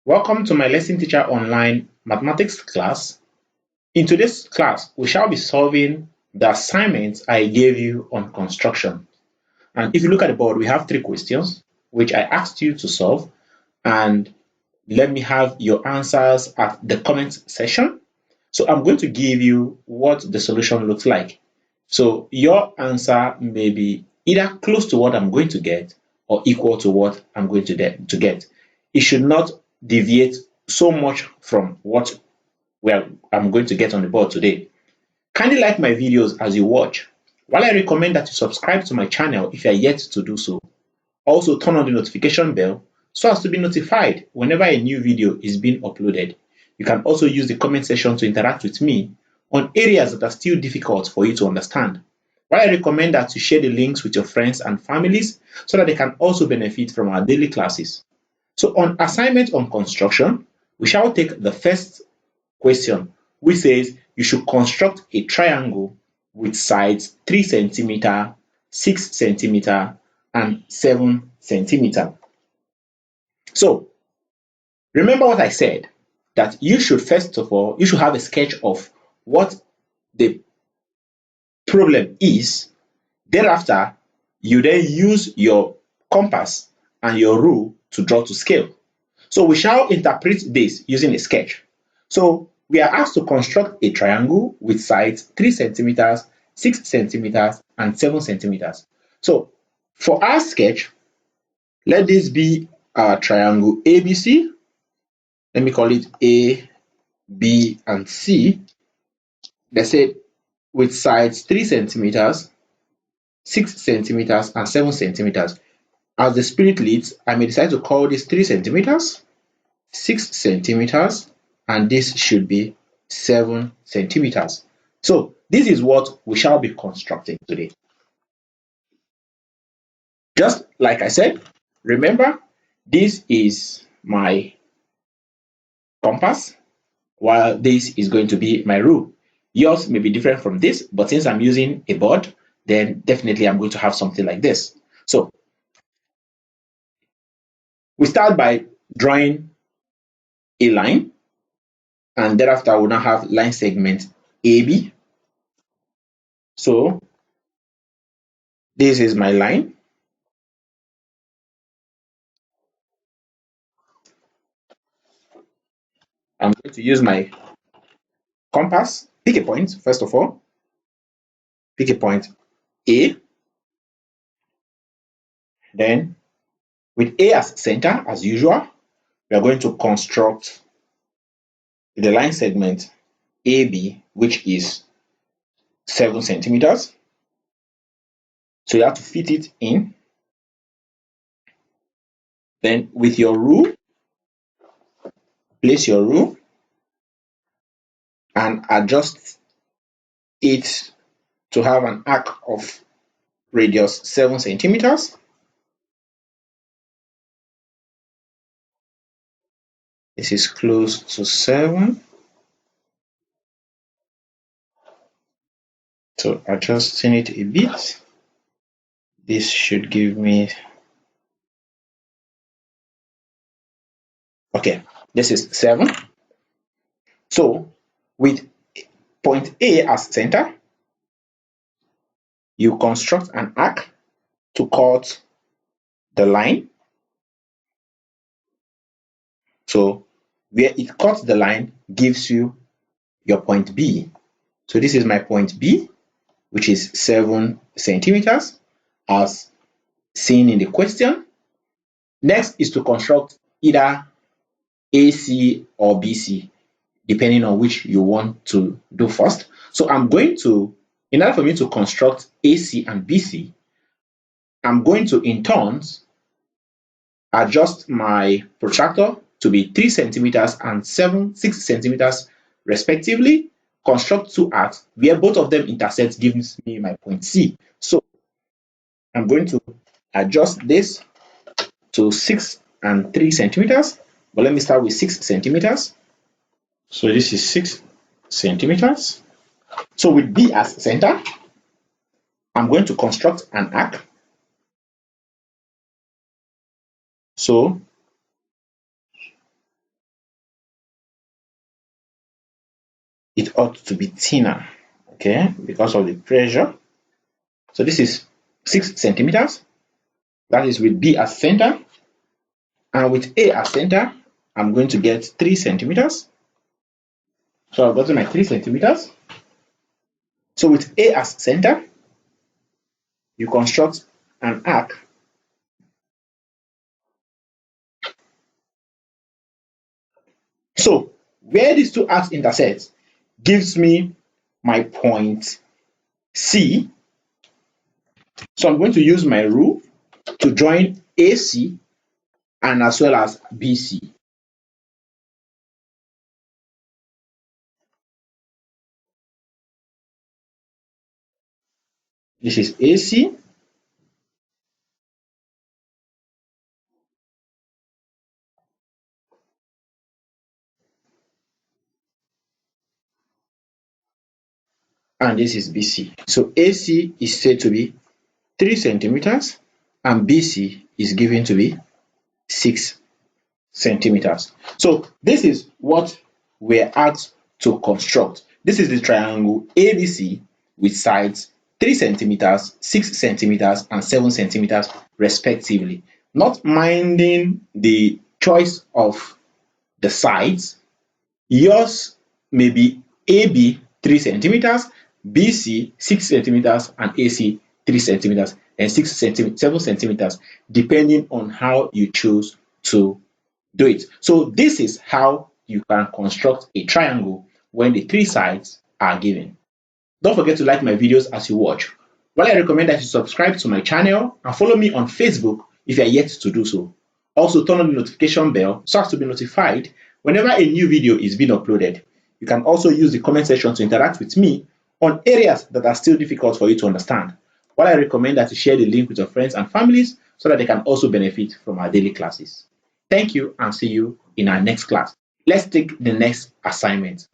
Welcome to my Lesson Teacher Online mathematics class. In today's class, we shall be solving the assignments I gave you on construction. And if you look at the board, we have 3 questions which I asked you to solve, and let me have your answers at the comment section. So I'm going to give you what the solution looks like. So your answer may be either close to what I'm going to get or equal to what I'm going to get. It should not deviate so much from what I'm going to get on the board today. Kindly like my videos as you watch. While I recommend that you subscribe to my channel if you are yet to do so, also turn on the notification bell so as to be notified whenever a new video is being uploaded. You can also use the comment section to interact with me on areas that are still difficult for you to understand. While I recommend that you share the links with your friends and families so that they can also benefit from our daily classes. So on assignment on construction, we shall take the first question, which says you should construct a triangle with sides 3 cm, 6 cm, and 7 cm. So remember what I said, that you should first of all, you should have a sketch of what the problem is. Thereafter, you then use your compass and your rule to draw to scale. So we shall interpret this using a sketch. So we are asked to construct a triangle with sides 3 cm, 6 cm, and 7 cm. So for our sketch, let this be our triangle ABC. Let me call it A, B, and C. They said with sides 3 cm, 6 cm, and 7 cm. As the spirit leads, I may decide to call this 3 cm, 6 cm, and this should be 7 cm. So this is what we shall be constructing today. Just like I said, remember, this is my compass, while this is going to be my rule. Yours may be different from this, but since I'm using a board, then definitely I'm going to have something like this. So we start by drawing a line, and thereafter we'll now have line segment AB. So this is my line. I'm going to use my compass. Pick a point, first of all. Pick a point A. Then, with A as center, as usual, we are going to construct the line segment AB, which is 7 centimeters. So you have to fit it in. Then, with your rule, place your rule and adjust it to have an arc of radius 7 centimeters. This is close to 7. So adjusting it a bit, this should give me, okay, this is 7. So with point A as center, you construct an arc to cut the line. So where it cuts the line gives you your point B. So this is my point B, which is 7 centimeters, as seen in the question. Next is to construct either AC or BC, depending on which you want to do first. So I'm going to, in order for me to construct AC and BC, I'm going to, in turns, adjust my protractor to be 3 centimeters and 6 centimeters respectively, construct 2 arcs where both of them intersect, gives me my point C. So I'm going to adjust this to 6 and 3 centimeters, but let me start with 6 centimeters. So this is 6 centimeters. So with B as center, I'm going to construct an arc. So it ought to be thinner, okay, because of the pressure. So this is 6 centimeters. That is with B as center. And with A as center, I'm going to get 3 centimeters. So I've gotten my 3 centimeters. So with A as center, you construct an arc so where these two arcs intersect gives me my point C. So I'm going to use my rule to join AC and as well as BC. This is AC and this is BC. So AC is said to be 3 centimeters and BC is given to be 6 centimeters. So this is what we're asked to construct. This is the triangle ABC with sides 3 centimeters, 6 centimeters, and 7 centimeters respectively. Not minding the choice of the sides, yours may be AB 3 centimeters, BC 6 centimeters, and AC 3 centimeters and 7 centimeters, depending on how you choose to do it. So this is how you can construct a triangle when the 3 sides are given. Don't forget to like my videos as you watch. While I recommend that you subscribe to my channel and follow me on Facebook if you are yet to do so. Also turn on the notification bell so as to be notified whenever a new video is being uploaded. You can also use the comment section to interact with me on areas that are still difficult for you to understand. While I recommend that you share the link with your friends and families so that they can also benefit from our daily classes. Thank you and see you in our next class. Let's take the next assignment.